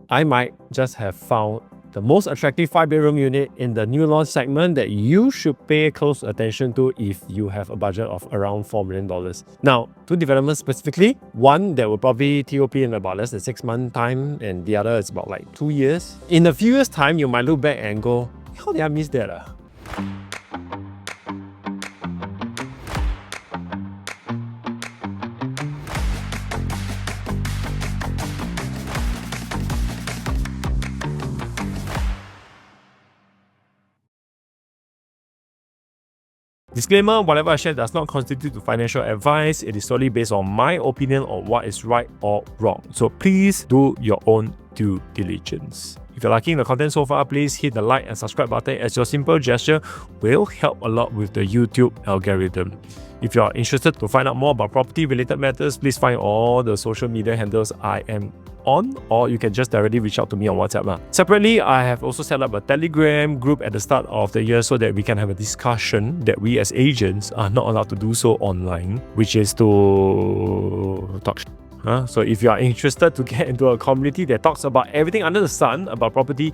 I might just have found the most attractive 5-bedroom unit in the new launch segment that you should pay close attention to if you have a budget of around $4 million. Now, two developments specifically, one that will probably TOP in about less than 6 months time, and the other is about like 2 years. In a few years time, you might look back and go, how did I miss that? Disclaimer, whatever I share does not constitute financial advice. It is solely based on my opinion on what is right or wrong. So please do your own due diligence. If you're liking the content so far, please hit the like and subscribe button, as your simple gesture will help a lot with the YouTube algorithm. If you are interested to find out more about property related matters, please find all the social media handles I am on, or you can just directly reach out to me on WhatsApp. Separately, I have also set up a Telegram group at the start of the year so that we can have a discussion that we as agents are not allowed to do so online, which is to talk shit. So if you are interested to get into a community that talks about everything under the sun about property,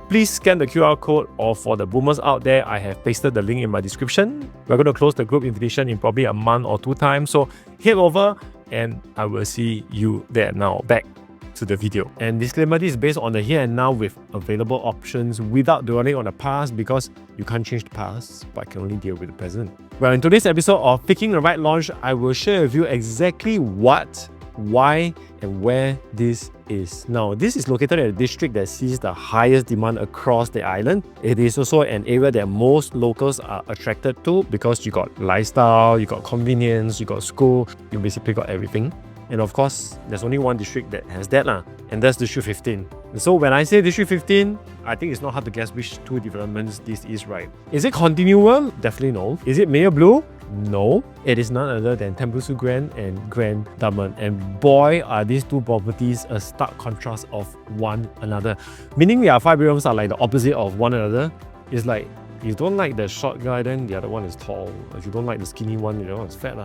please scan the QR code, or for the boomers out there, I have pasted the link in my description. We're going to close the group invitation in probably a month or 2 times, so head over and I will see you there. Now back to the video. And disclaimer, this is based on the here and now with available options without dwelling on the past, because you can't change the past but can only deal with the present. Well, in today's episode of Picking the Right Launch, I will share with you exactly what, why and where this is. Now, this is located in a district that sees the highest demand across the island. It is also an area that most locals are attracted to because you got lifestyle, you got convenience, you got school, you basically got everything. And of course, there's only one district that has that, and that's District 15. And so when I say District 15, I think it's not hard to guess which two developments this is, right? Is it continual? Definitely no. Is it Mayor Blue? No. It is none other than Tembusu Grand and Grand Dunman. And boy, are these two properties a stark contrast of one another. Meaning their 5 bedrooms are like the opposite of one another. It's like, if you don't like the short guy, then the other one is tall. If you don't like the skinny one, the other one is fat.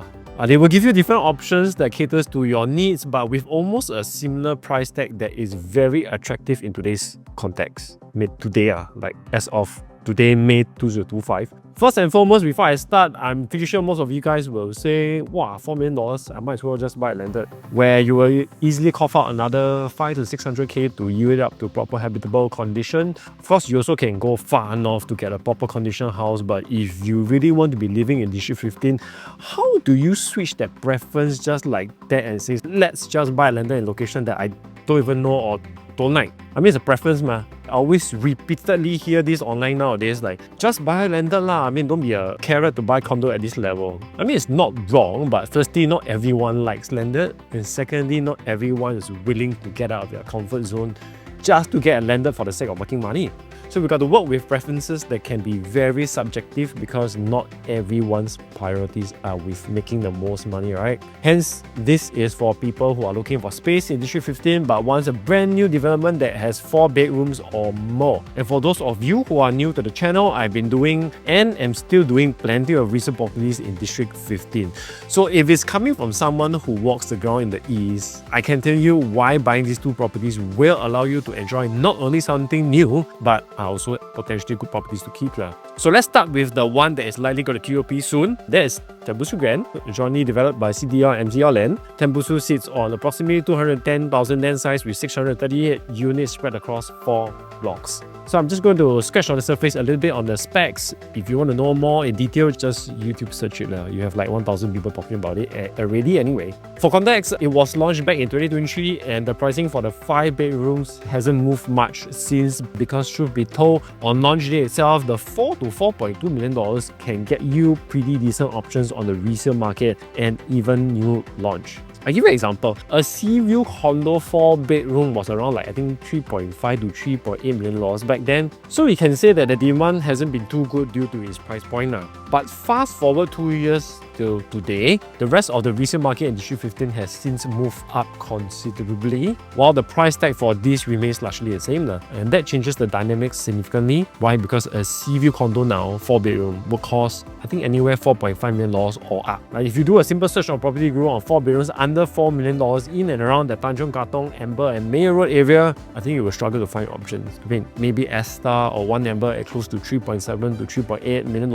They will give you different options that caters to your needs, but with almost a similar price tag that is very attractive in today's context. Today, like as of today, May 2025. First and foremost, before I start, I'm pretty sure most of you guys will say, wow, $4 million, I might as well just buy it landed. Where you will easily cough out another 5 to 600k to yield it up to proper habitable condition. Of course, you also can go far north to get a proper condition house, but if you really want to be living in District 15, how do you switch that preference just like that and say, let's just buy a landed in a location that I don't even know or don't like? I mean, it's a preference, I always repeatedly hear this online nowadays, like, just buy landed lah. I mean, don't be a carrot to buy condo at this level. I mean, it's not wrong, but firstly, not everyone likes landed, and secondly, not everyone is willing to get out of their comfort zone just to get a landed for the sake of making money. So we got to work with preferences that can be very subjective, because not everyone's priorities are with making the most money, right? Hence, this is for people who are looking for space in District 15 but wants a brand new development that has 4 bedrooms or more. And for those of you who are new to the channel, I've been doing and am still doing plenty of recent properties in District 15. So if it's coming from someone who walks the ground in the east, I can tell you why buying these two properties will allow you to enjoy not only something new, but are also potentially good properties to keep. So let's start with the one that is likely going to QOP soon. That is Tembusu Grand, jointly developed by CDR and MCR Land. Tembusu sits on approximately 210,000 land size with 638 units spread across 4 blocks. So I'm just going to scratch on the surface a little bit on the specs. If you want to know more in detail, just YouTube search it. You have like 1,000 people talking about it already anyway. For context, it was launched back in 2023 and the pricing for the 5 bedrooms hasn't moved much since, because truth be told, on launch day itself, the $4 to $4.2 million can get you pretty decent options on the resale market and even new launch. I'll give you an example. A Seaview condo 4 bedroom was around like I think $3.5 to $3.8 million back then. So we can say that the demand hasn't been too good due to its price point now. But fast forward 2 years, till today. The rest of the resale market in District 15 has since moved up considerably, while the price tag for this remains largely the same. And that changes the dynamics significantly. Why? Because a Seaview condo now, 4-bedroom, will cost, I think, anywhere $4.5 million or up. Like, if you do a simple search on Property Guru on 4 bedrooms under $4 million in and around the Tanjong Katong, Amber and Mayor Road area, I think you will struggle to find options. I mean, maybe Astar or One Amber at close to $3.7 to $3.8 million,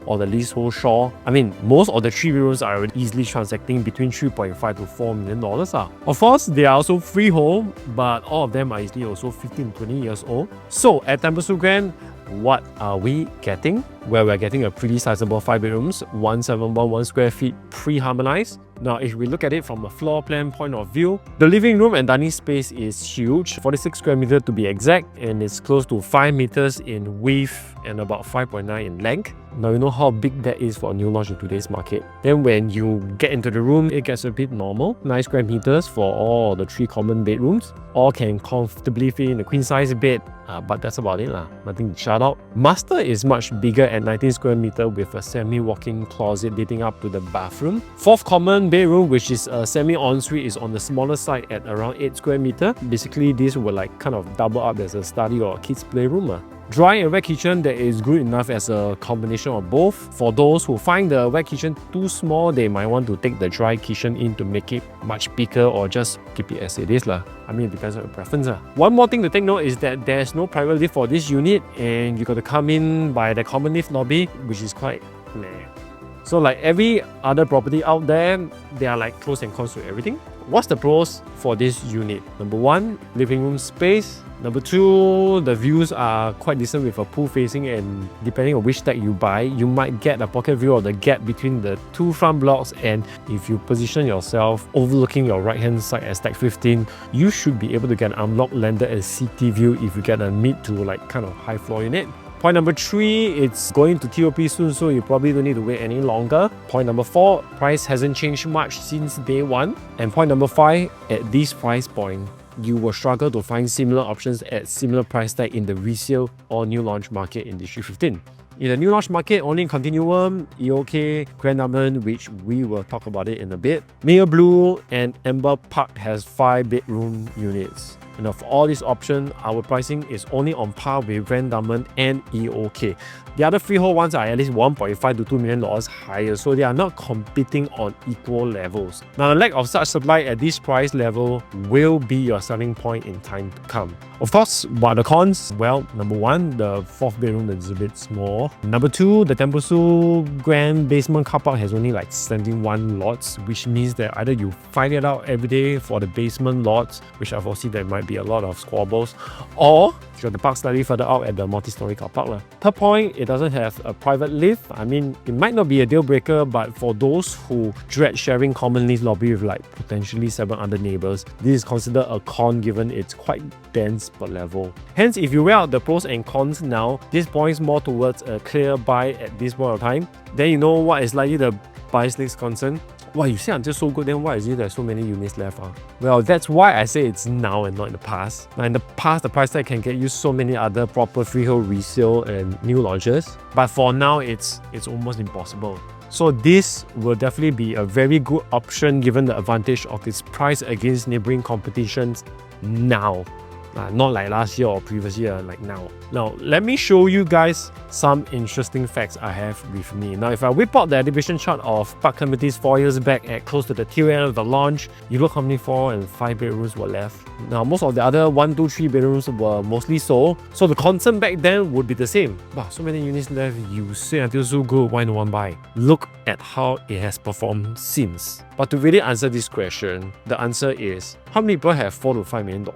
or the leasehold Shaw. I mean, most of the 3 bedrooms are easily transacting between $3.5 to $4 million. Of course, they are also freehold, but all of them are easily also 15 to 20 years old. So at Tembusu Grand, what are we getting? Well, we're getting a pretty sizable 5 bedrooms, 1711 square feet, pre-harmonized. Now, if we look at it from a floor plan point of view, the living room and dining space is huge, 46 square meters to be exact, and it's close to 5 meters in width and about 5.9 in length. Now, you know how big that is for a new launch in today's market. Then when you get into the room, it gets a bit normal. 9 square meters for all the 3 common bedrooms. All can comfortably fit in a queen size bed, but that's about it. Nothing to shout out. Master is much bigger at 19 square meters with a semi-walk-in closet leading up to the bathroom. 4th common bedroom, which is a semi-ensuite, is on the smaller side at around 8 square meters. Basically, this will like kind of double up as a study or a kids playroom. Dry and wet kitchen that is good enough as a combination of both. For those who find the wet kitchen too small, they might want to take the dry kitchen in to make it much bigger or just keep it as it is. I mean, it depends on your preference. One more thing to take note is that there's no private lift for this unit, and you got to come in by the common lift lobby, which is quite meh. So like every other property out there, there are like pros and cons to everything. What's the pros for this unit? Number 1, living room space. Number 2, the views are quite decent with a pool facing, and depending on which stack you buy, you might get a pocket view of the gap between the 2 front blocks, and if you position yourself overlooking your right hand side at stack 15, you should be able to get an unlocked landed and city view if you get a mid to like kind of high floor unit. Point number 3, it's going to TOP soon, so you probably don't need to wait any longer. Point number 4, price hasn't changed much since day 1. And point number 5, at this price point, you will struggle to find similar options at similar price tag in the resale or new launch market in District 15. In the new launch market, only in Continuum, EOK, Grand Dunman, which we will talk about it in a bit. Mayor Blue and Amber Park has 5 bedroom units. And of all these options, our pricing is only on par with Grand Dunman and EOK. The other freehold ones are at least $1.5 to $2 million higher, so they are not competing on equal levels. Now, the lack of such supply at this price level will be your selling point in time to come. Of course, what are the cons? Well, number 1, the 4th bedroom is a bit small. Number 2, the Tembusu Grand basement car park has only like 71 lots, which means that either you fight it out every day for the basement lots, which I foresee there might be a lot of squabbles, or you got to park slightly further out at the multi-story car park. Third point, it doesn't have a private lift. I mean, it might not be a deal breaker, but for those who dread sharing common lift lobby with like potentially 7 other neighbors, this is considered a con given it's quite dense per level. Hence, if you weigh out the pros and cons now, this points more towards a clear buy at this point of time. Then you know what is likely the price list concern. Wow, you say until so good, then why is it there's so many units left? Well, that's why I say it's now and not in the past. Now, in the past, the price tag can get you so many other proper freehold resale and new launches, but for now, it's almost impossible. So this will definitely be a very good option given the advantage of its price against neighboring competitions now. Not like last year or previous year, like now. Now, let me show you guys some interesting facts I have with me. Now, if I whip out the exhibition chart of Park Committee's 4 years back at close to the tail end of the launch, you look how many 4 and 5 bedrooms were left. Now, most of the other 1, 2, 3 bedrooms were mostly sold, so the concern back then would be the same. Wow, so many units left, you say until so good, why no one buy? Look at how it has performed since. But to really answer this question, the answer is, how many people have $4 to $5 million?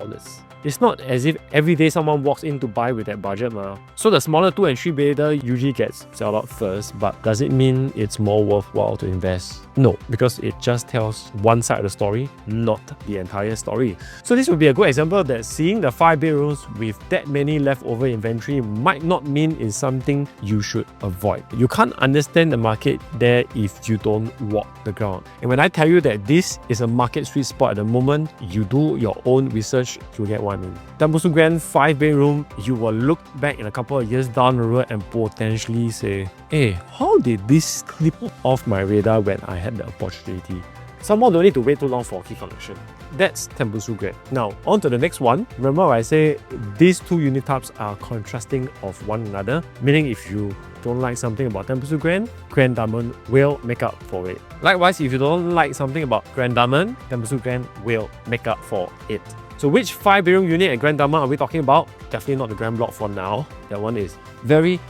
It's not as if every day someone walks in to buy with that budget. So the smaller 2 and 3 bedder usually gets sold out first, but does it mean it's more worthwhile to invest? No, because it just tells one side of the story, not the entire story. So this would be a good example that seeing the 5 bedrooms with that many leftover inventory might not mean is something you should avoid. You can't understand the market there if you don't walk the ground. And when I tell you that this is a market sweet spot at the moment, you do your own research, you get what I mean. Tembusu Grand 5 bedroom, you will look back in a couple of years down the road and potentially say, hey, how did this slip off my radar when I had the opportunity? Some more don't need to wait too long for key collection. That's Tembusu Grand. Now, on to the next one. Remember I say these two unit types are contrasting of one another, meaning if you don't like something about Tembusu Grand, Grand Dunman will make up for it. Likewise, if you don't like something about Grand Dunman, Tembusu Grand will make up for it. So which 5 bedroom unit at Grand Dunman are we talking about? Definitely not the Grand Block for now. That one is very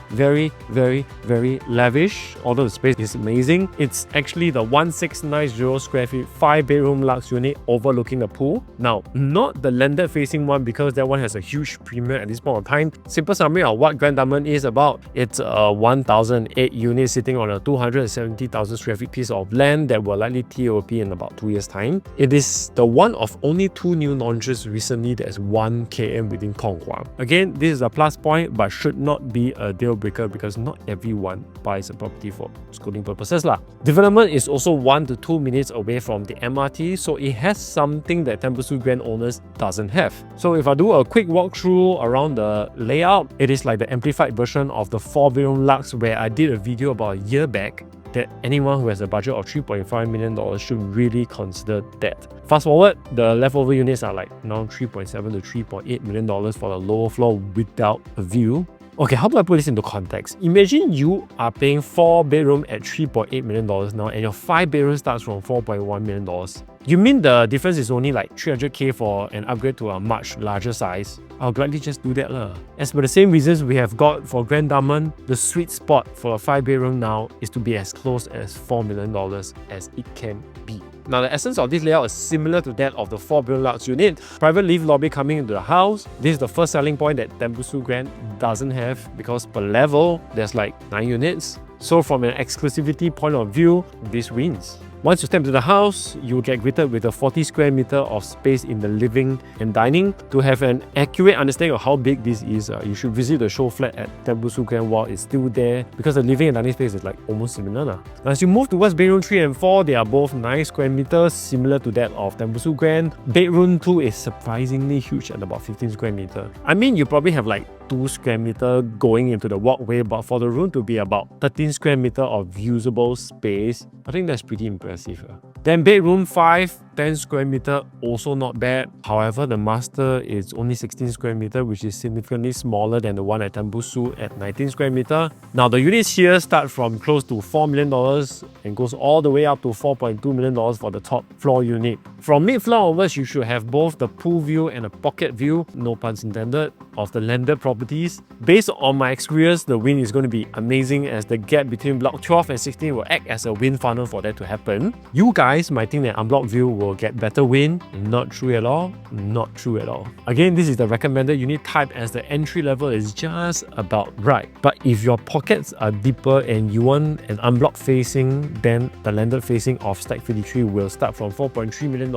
lavish, although the space is amazing. It's actually the 1690 square feet 5 bedroom luxe unit overlooking the pool. Now, not the landed facing one because that one has a huge premium at this point of time. Simple summary of what Grand Dunman is about. It's a 1008 unit sitting on a 270,000 square feet piece of land that will likely TOP in about 2 years time. It is the one of only 2 new launches recently that is 1 km within Konghua. Again, this is a plus point but should not be a deal breaker because not everyone buys a property for schooling purposes lah. Development is also 1 to 2 minutes away from the MRT, so it has something that Tembusu Grand owners doesn't have. So if I do a quick walkthrough around the layout, it is like the amplified version of the 4 bedroom luxe where I did a video about a year back that anyone who has a budget of $3.5 million should really consider that. Fast forward, the leftover units are like now $3.7 to $3.8 million for the lower floor without a view. Okay, how do I put this into context? Imagine you are paying 4 bedroom at $3.8 million now and your 5 bedroom starts from $4.1 million. You mean the difference is only like 300k for an upgrade to a much larger size? I'll gladly just do that lah. As per the same reasons we have got for Grand Dunman, the sweet spot for a 5 bedroom now is to be as close as $4 million as it can be. Now, the essence of this layout is similar to that of the 4 bedroom luxe unit. Private lift lobby coming into the house. This is the first selling point that Tembusu Grand doesn't have because per level, there's like 9 units. So from an exclusivity point of view, this wins. Once you step into the house, you will get greeted with a 40 square meter of space in the living and dining. To have an accurate understanding of how big this is, you should visit the show flat at Tembusu Grand while it's still there because the living and dining space is like almost similar. Now, as you move towards bedroom 3 and 4, they are both 9 square meters, similar to that of Tembusu Grand. Bedroom 2 is surprisingly huge at about 15 square meter. I mean, you probably have like 2 square meter going into the walkway, but for the room to be about 13 square meter of usable space, I think that's pretty impressive. Then bedroom 5, 10 square meter, also not bad. However, the master is only 16 square meter, which is significantly smaller than the one at Tembusu at 19 square meter. Now, the units here start from close to $4 million and goes all the way up to $4.2 million for the top floor unit. From mid-floor onwards, you should have both the pool view and a pocket view, no puns intended, of the landed properties. Based on my experience, the wind is going to be amazing as the gap between block 12 and 16 will act as a wind funnel for that to happen. You guys might think that unblocked view will get better wind. Not true at all. Not true at all. Again, this is the recommended unit type as the entry level is just about right. But if your pockets are deeper and you want an unblocked facing, then the landed facing of Stack 53 will start from $4.3 million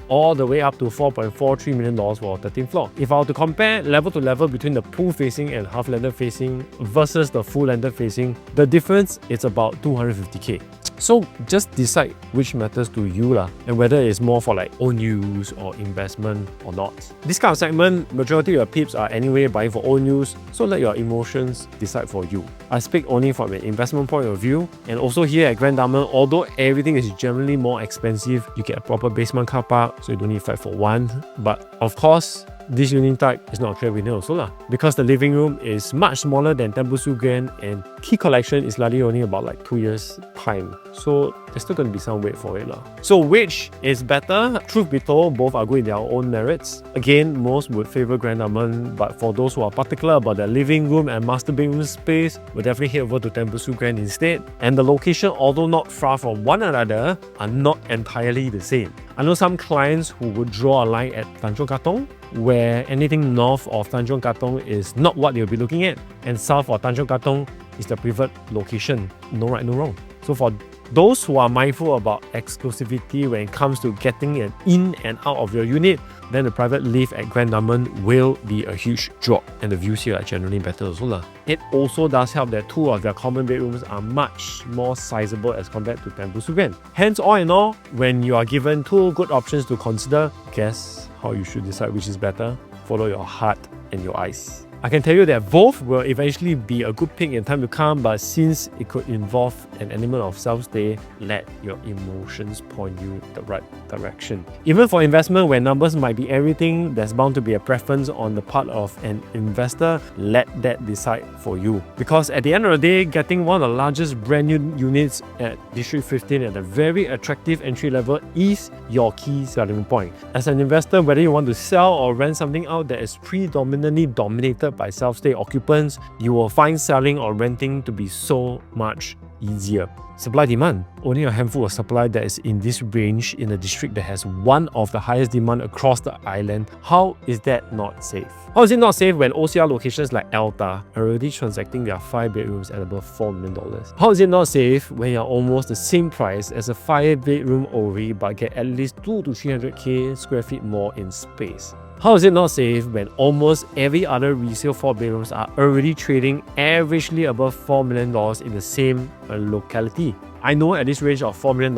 all the way up to $4.43 million for 13th floor. If I were to compare level to level between the pool facing and half landed facing versus the full landed facing, the difference is about 250k. So just decide which matters to you lah, and whether it's more for like own use or investment or not. This kind of segment, majority of your peeps are anyway buying for own use, so let your emotions decide for you. I speak only from an investment point of view, and also here at Grand Dunman, although everything is generally more expensive, you get a proper basement car park, so you don't need to fight for one. But of course, this unit type is not a clear winner also lah, because the living room is much smaller than Tembusu Grand and key collection is likely only about like 2 years time. So there's still going to be some wait for it lah. So which is better? Truth be told, both are good in their own merits. Again, most would favor Grand Dunman, but for those who are particular about their living room and master bedroom space, we'll definitely head over to Tembusu Grand instead. And the location, although not far from one another, are not entirely the same. I know some clients who would draw a line at Tanjong Katong, where anything north of Tanjong Katong is not what they'll be looking at, and south of Tanjong Katong is the preferred location. No right, no wrong. So for Those who are mindful about exclusivity when it comes to getting an in and out of your unit, then the private lift at Grand Dunman will be a huge drop, and the views here are generally better also. It also does help that 2 of their common bedrooms are much more sizable as compared to Tembusu Grand. Hence, all in all, when you are given 2 good options to consider, guess how you should decide which is better? Follow your heart and your eyes. I can tell you that both will eventually be a good pick in time to come, but since it could involve an element of self-stay, let your emotions point you the right direction. Even for investment where numbers might be everything, there's bound to be a preference on the part of an investor. Let that decide for you. Because at the end of the day, getting one of the largest brand new units at District 15 at a very attractive entry level is your key selling point. As an investor, whether you want to sell or rent something out that is predominantly dominated by self-stay occupants, you will find selling or renting to be so much easier. Supply demand. Only a handful of supply that is in this range in a district that has one of the highest demand across the island. How is that not safe? How is it not safe when OCR locations like Alta are already transacting their 5 bedrooms at above $4 million? How is it not safe when you're almost the same price as a 5-bedroom ORI but get at least 200 to 300k square feet more in space? How is it not safe when almost every other resale 4 bedrooms are already trading averagely above $4 million in the same locality? I know at this range of $4 million,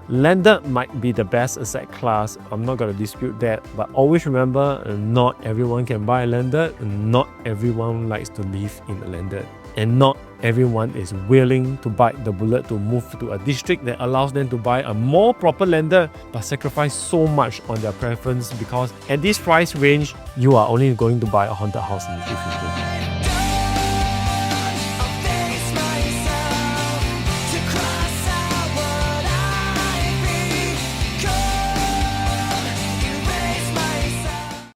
landed might be the best asset class. I'm not going to dispute that, but always remember, not everyone can buy a landed, not everyone likes to live in a landed, and not everyone is willing to bite the bullet to move to a district that allows them to buy a more proper landed but sacrifice so much on their preference, because at this price range, you are only going to buy a haunted house in the future.